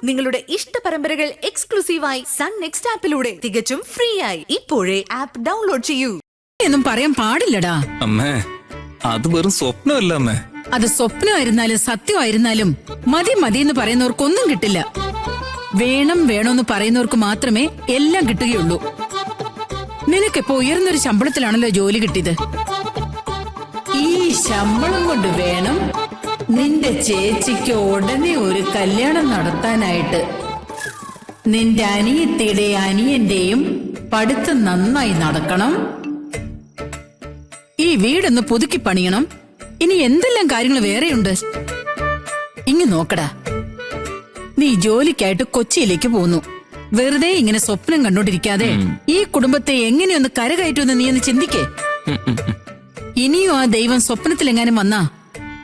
നിങ്ങളുടെ ഇഷ്ട പരമ്പരകൾ എക്സ്ക്ലൂസീവായി സൺ നെക്സ്റ്റ് ആപ്പിലൂടെ തികച്ചും ഫ്രീ ആയി ഇപ്പോഴേ ആപ്പ് ഡൗൺലോഡ് ചെയ്യൂ. എന്നും പറയാൻ പാടില്ലടാ അമ്മേ. അത് വെറും സ്വപ്നമല്ല അമ്മേ. അത് സ്വപ്നമായിരുന്നാലും സത്യമായിരുന്നാലും മതി മതി എന്ന് പറയുന്നവർക്കൊന്നും കിട്ടില്ല. വേണം വേണമെന്ന് പറയുന്നവർക്ക് മാത്രമേ എല്ലാം കിട്ടുകയുള്ളൂ. നിനക്കിപ്പോ ഉയർന്നൊരു ശമ്പളത്തിലാണല്ലോ ജോലി കിട്ടിയത്. ഈ ശമ്പളം കൊണ്ട് വേണം നിന്റെ ചേച്ചിക്ക് ഉടനെ ഒരു കല്യാണം നടത്താനായിട്ട്. നിന്റെ അനിയത്തിയുടെ അനിയന്റെയും പഠിത്തം നന്നായി നടക്കണം. ഈ വീടൊന്ന് പുതുക്കി പണിയണം. ഇനി എന്തെല്ലാം കാര്യങ്ങൾ വേറെയുണ്ട്. ഇങ്ങ് നോക്കടാ, നീ ജോലിക്കായിട്ട് കൊച്ചിയിലേക്ക് പോന്നു. വെറുതെ ഇങ്ങനെ സ്വപ്നം കണ്ടോണ്ടിരിക്കാതെ ഈ കുടുംബത്തെ എങ്ങനെയൊന്ന് കരകയറ്റുമെന്ന് നീ ഒന്ന് ചിന്തിക്കേ. ഇനിയും ആ ദൈവം സ്വപ്നത്തിലെങ്ങാനും വന്നാ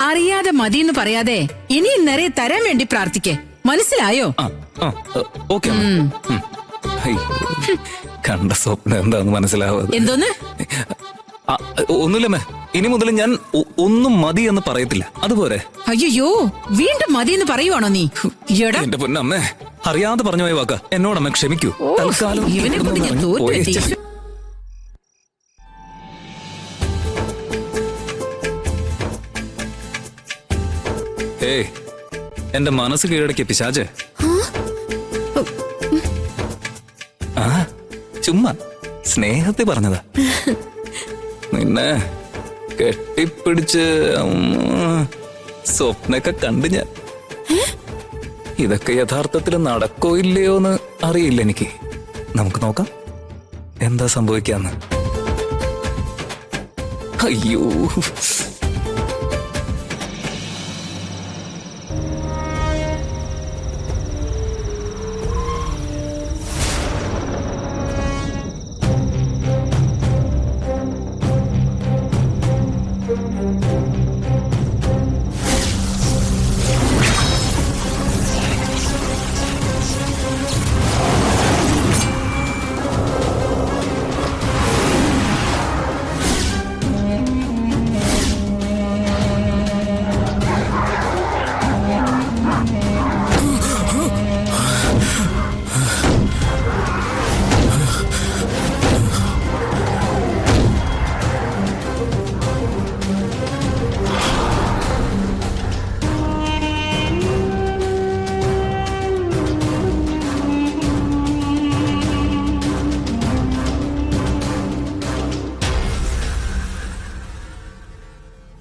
അറിയാതെ മതിയെന്ന് പറയാതെ ഇനിയും നിറയെ തരാൻ വേണ്ടി പ്രാർത്ഥിക്കേ. മനസ്സിലായോ? കണ്ട സ്വപ്നം എന്താന്ന് മനസ്സിലാവാതെ. എന്തോന്ന്? ഒന്നുമില്ലമ്മേ. ഇനി മുതൽ ഞാൻ ഒന്നും മതി എന്ന് പറയത്തില്ല. അതുപോലെ. അയ്യോ, വീണ്ടും മതി എന്ന് പറയുവാണോ നീ? എന്റെ പൊന്നമ്മേ, അറിയാതെ പറഞ്ഞു പോയ വാക്ക. എന്നോടമ്മ ക്ഷമിക്കൂ. തൽക്കാലം ഇവനെ കൊണ്ട് ഞാൻ തോറ്റു. ഏയ്, എന്റെ മനസ്സ് കീഴടക്കിയ പിശാചേ. ആ, ചുമ്മാ സ്നേഹത്തെ പറഞ്ഞതാ. നിന്നെ കെട്ടിപ്പിടിച്ച് സ്വപ്നൊക്കെ കണ്ടു ഞാൻ. ഇതൊക്കെ യഥാർത്ഥത്തിൽ നടക്കോ ഇല്ലയോന്ന് അറിയില്ല എനിക്ക്. നമുക്ക് നോക്കാം എന്താ സംഭവിക്കാന്ന്. അയ്യോ,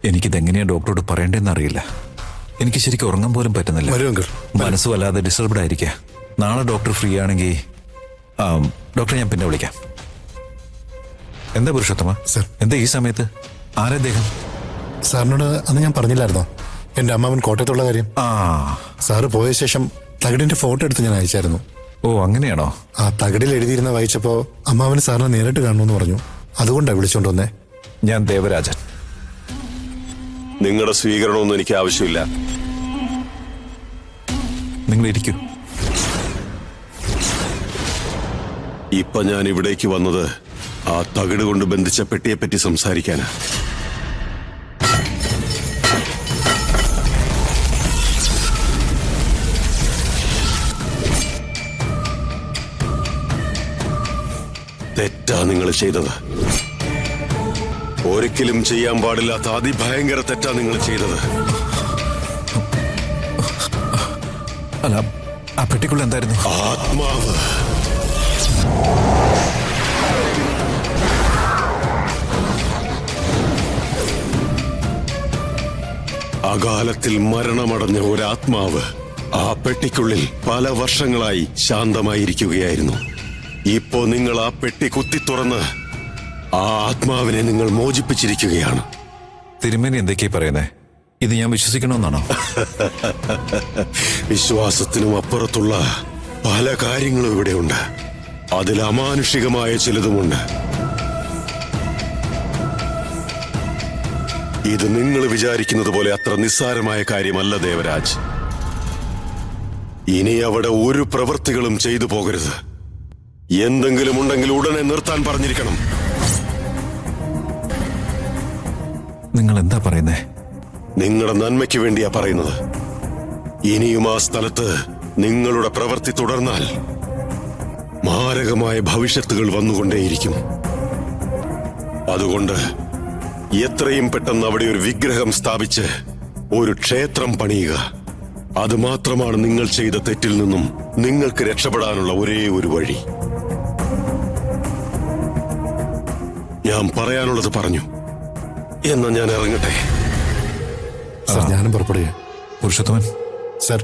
എനിക്കിതെങ്ങനെയാ ഡോക്ടറോട് പറയേണ്ടതെന്ന് അറിയില്ല. എനിക്ക് ശരിക്കും ഉറങ്ങാൻ പോലും പറ്റുന്നില്ല. മനസ്സ് വല്ലാതെ ഡിസ്റ്റർബ്ഡ് ആയിരിക്കുക. നാളെ ഡോക്ടർ ഫ്രീ ആണെങ്കിൽ ഡോക്ടറെ ഞാൻ പിന്നെ വിളിക്കാം. എന്താ പുരുഷോത്തമ സർ, എന്താ ഈ സമയത്ത്? ആരദ്ദേഹം? സാറിനോട് അന്ന് ഞാൻ പറഞ്ഞില്ലായിരുന്നോ എന്റെ അമ്മാവൻ കോട്ടയത്തുള്ള കാര്യം? സാറ് പോയ ശേഷം തകടിന്റെ ഫോട്ടോ എടുത്ത് ഞാൻ അയച്ചായിരുന്നു. ഓ, അങ്ങനെയാണോ? ആ തകടിൽ എഴുതിയിരുന്ന വായിച്ചപ്പോ അമ്മാവന് സാറിനെ നേരിട്ട് കാണണമെന്ന് പറഞ്ഞു. അതുകൊണ്ടാണ് വിളിച്ചോണ്ട് വന്നേ. ഞാൻ ദേവരാജൻ. നിങ്ങളുടെ സ്വീകരണമൊന്നും എനിക്ക് ആവശ്യമില്ല. നിങ്ങൾ ഇരിക്കൂ. ഇപ്പൊ ഞാൻ ഇവിടേക്ക് വന്നത് ആ തകിട് കൊണ്ട് ബന്ധിച്ച പെട്ടിയെപ്പറ്റി സംസാരിക്കാനാ. തെറ്റാ നിങ്ങൾ ചെയ്തത്. ഒരിക്കലും ചെയ്യാൻ പാടില്ലാത്ത അതിഭയങ്കര തെറ്റാ നിങ്ങൾ ചെയ്തത്. അല്ല, ആ പെട്ടിക്കുള്ള എന്തായിരുന്നു? ആത്മാവ്. അകാലത്തിൽ മരണമടഞ്ഞ ഒരാത്മാവ് ആ പെട്ടിക്കുള്ളിൽ പല വർഷങ്ങളായി ശാന്തമായിരിക്കുകയായിരുന്നു. ഇപ്പോ നിങ്ങൾ ആ പെട്ടി കുത്തി തുറന്ന് ആ ആത്മാവിനെ നിങ്ങൾ മോചിപ്പിച്ചിരിക്കുകയാണ്. തിരുമേനി എന്തൊക്കെയാ പറയുന്നേ? ഇത് ഞാൻ വിശ്വസിക്കണമെന്നാണോ? വിശ്വാസത്തിനും അപ്പുറത്തുള്ള പല കാര്യങ്ങളും ഇവിടെയുണ്ട്. അതിൽ അമാനുഷികമായ ചിലതുമുണ്ട്. ഇത് നിങ്ങൾ വിചാരിക്കുന്നത് പോലെ അത്ര നിസ്സാരമായ കാര്യമല്ല ദേവരാജ്. ഇനി അവിടെ ഒരു പ്രവൃത്തികളും ചെയ്തു പോകരുത്. എന്തെങ്കിലും ഉണ്ടെങ്കിൽ ഉടനെ നിർത്താൻ പറഞ്ഞിരിക്കണം. നിങ്ങൾ എന്താ പറയുന്നേ? നിങ്ങളുടെ നന്മയ്ക്ക് വേണ്ടിയാ പറയുന്നത്. ഇനിയും ആ സ്ഥലത്ത് നിങ്ങളുടെ പ്രവൃത്തി തുടർന്നാൽ മാരകമായ ഭവിഷ്യത്തുകൾ വന്നുകൊണ്ടേയിരിക്കും. അതുകൊണ്ട് എത്രയും പെട്ടെന്ന് അവിടെ ഒരു വിഗ്രഹം സ്ഥാപിച്ച് ഒരു ക്ഷേത്രം പണിയുക. അതുമാത്രമാണ് നിങ്ങൾ ചെയ്ത തെറ്റിൽ നിന്നും നിങ്ങൾക്ക് രക്ഷപ്പെടാനുള്ള ഒരേ ഒരു വഴി. ഞാൻ പറയാനുള്ളത് പറഞ്ഞു. എന്നാ ഞാൻ ഇറങ്ങട്ടെ. സർ, ഞാനും പുറപ്പെടുക. പുരുഷോത്തമൻ, സർ,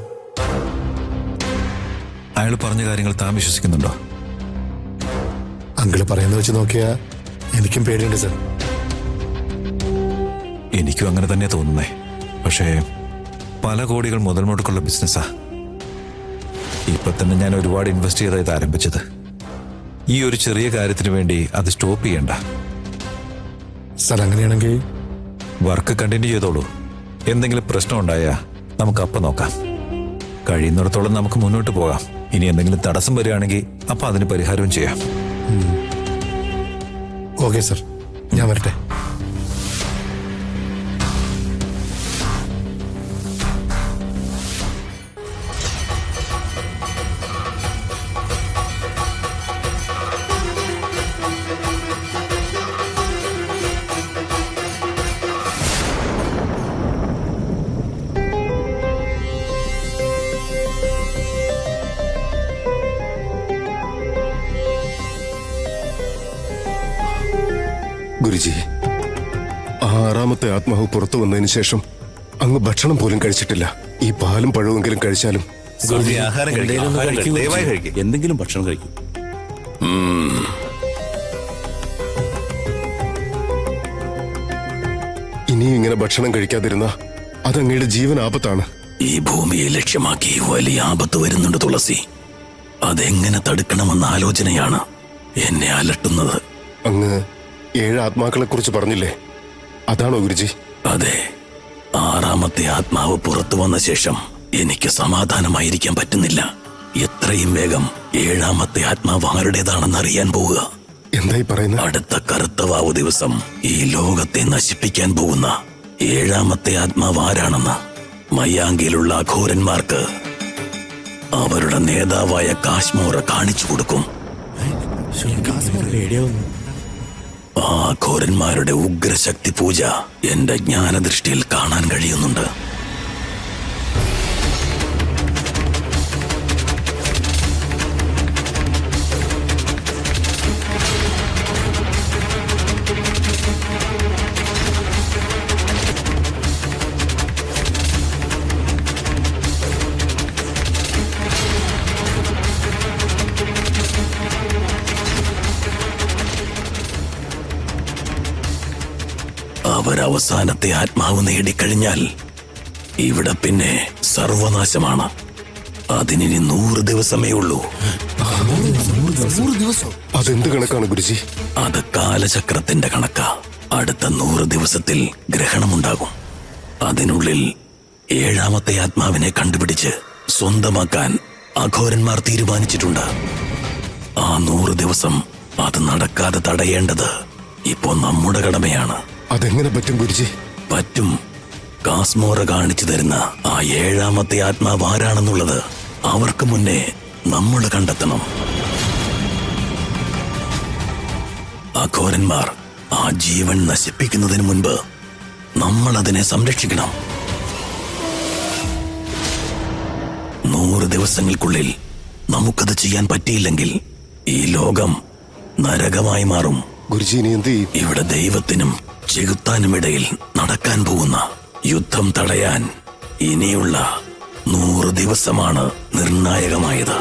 അയാൾ പറഞ്ഞ കാര്യങ്ങൾ താൻ വിശ്വസിക്കുന്നുണ്ടോ? അങ്കിള് പറയുന്നത് വെച്ച് നോക്കിയാ എനിക്കും പേടിയുണ്ട് സർ. എനിക്കും അങ്ങനെ തന്നെ തോന്നുന്നേ. പക്ഷേ പല കോടികൾ മുതൽ മുടക്കുള്ള ബിസിനസ്സാ. ഇപ്പൊ തന്നെ ഞാൻ ഒരുപാട് ഇൻവെസ്റ്റ് ചെയ്താ ഇത് ആരംഭിച്ചത്. ഈ ഒരു ചെറിയ കാര്യത്തിന് വേണ്ടി അത് സ്റ്റോപ്പ് ചെയ്യണ്ട. സർ, അങ്ങനെയാണെങ്കിൽ വർക്ക് കണ്ടിന്യൂ ചെയ്തോളൂ. എന്തെങ്കിലും പ്രശ്നം ഉണ്ടായാ നമുക്ക് അപ്പം നോക്കാം. കഴിയുന്നിടത്തോളം നമുക്ക് മുന്നോട്ട് പോകാം. ഇനി എന്തെങ്കിലും തടസ്സം വരികയാണെങ്കിൽ അപ്പൊ അതിന് പരിഹാരവും ചെയ്യാം. ഓക്കെ സർ, ഞാൻ വരട്ടെ. ഗുരുജി, ആറാമത്തെ ആത്മാവ് പുറത്തു വന്നതിന് ശേഷം അങ്ങ് ഭക്ഷണം പോലും കഴിച്ചിട്ടില്ല. ഈ പാലും പഴവുമെങ്കിലും കഴിച്ചാലും. എന്തെങ്കിലും ഭക്ഷണം കഴിക്കും. ഇനിയും ഇങ്ങനെ ഭക്ഷണം കഴിക്കാതിരുന്ന അതങ്ങയുടെ ജീവൻ ആപത്താണ്. ഈ ഭൂമിയെ ലക്ഷ്യമാക്കി വലിയ ആപത്ത് വരുന്നുണ്ട് തുളസി. അതെങ്ങനെ തടുക്കണമെന്ന ആലോചനയാണ് എന്നെ അലട്ടുന്നത്. അങ്ങ് 7 ആത്മാക്കളെ കുറിച്ച് പറഞ്ഞില്ലേ, അതാണോ ഗുരുജി? അതെ, ആറാമത്തെ ആത്മാവ് പുറത്തു വന്ന ശേഷം എനിക്ക് സമാധാനമായിരിക്കാൻ പറ്റുന്നില്ല. എത്രയും വേഗം 7ാമത്തെ ആത്മാവ് ആരുടേതാണെന്ന് അറിയാൻ പോവുക. എന്തായി പറയുന്നത്? അടുത്ത കറുത്തവാവ് ദിവസം ഈ ലോകത്തെ നശിപ്പിക്കാൻ പോകുന്ന 7ാമത്തെ ആത്മാവ് ആരാണെന്ന് മയാങ്കിലുള്ള അഘോരന്മാർക്ക് അവരുടെ നേതാവായ കാശ്മോറ കാണിച്ചു കൊടുക്കും. ആ ഘോരന്മാരുടെ ഉഗ്രശക്തി പൂജ എന്റെ ജ്ഞാനദൃഷ്ടിയിൽ കാണാൻ കഴിയുന്നുണ്ട്. അവരവസാനത്തെ ആത്മാവ് നേടിക്കഴിഞ്ഞാൽ ഇവിടെ പിന്നെ സർവനാശമാണ്. അതിനി 100 ദിവസമേ ഉള്ളൂ. അതെന്ത് കണക്കാണ് ഗുരുജി? അത് കാലചക്രത്തിന്റെ കണക്കാ. അടുത്ത 100 ദിവസത്തിൽ ഗ്രഹണമുണ്ടാകും. അതിനുള്ളിൽ 7ാമത്തെ ആത്മാവിനെ കണ്ടുപിടിച്ച് സ്വന്തമാക്കാൻ അഘോരന്മാർ തീരുമാനിച്ചിട്ടുണ്ട്. ആ 100 ദിവസം അത് നടക്കാതെ തടയേണ്ടത് ഇപ്പോ നമ്മുടെ കടമയാണ്. അതെങ്ങനെ പറ്റും ഗുരുജി? പറ്റും. കാസ്മോറ കാണിച്ചു തരുന്ന ആ 7ാമത്തെ ആത്മാവ് ആരാണെന്നുള്ളത് അവർക്ക് മുന്നേ നമ്മൾ കണ്ടെത്തണം. അഘോരന്മാർ ആ ജീവൻ നശിപ്പിക്കുന്നതിന് മുൻപ് നമ്മൾ അതിനെ സംരക്ഷിക്കണം. 100 ദിവസങ്ങൾക്കുള്ളിൽ നമുക്കത് ചെയ്യാൻ പറ്റിയില്ലെങ്കിൽ ഈ ലോകം നരകമായി മാറും. ഗുരുജി, ഇനി എന്ത് ചെയ്യും? ഇവിടെ ദൈവത്തിനും ചെകുത്താനുമിടയിൽ നടക്കാൻ പോകുന്ന യുദ്ധം തടയാൻ ഇനിയുള്ള 100 ദിവസമാണ് നിർണായകമായത്.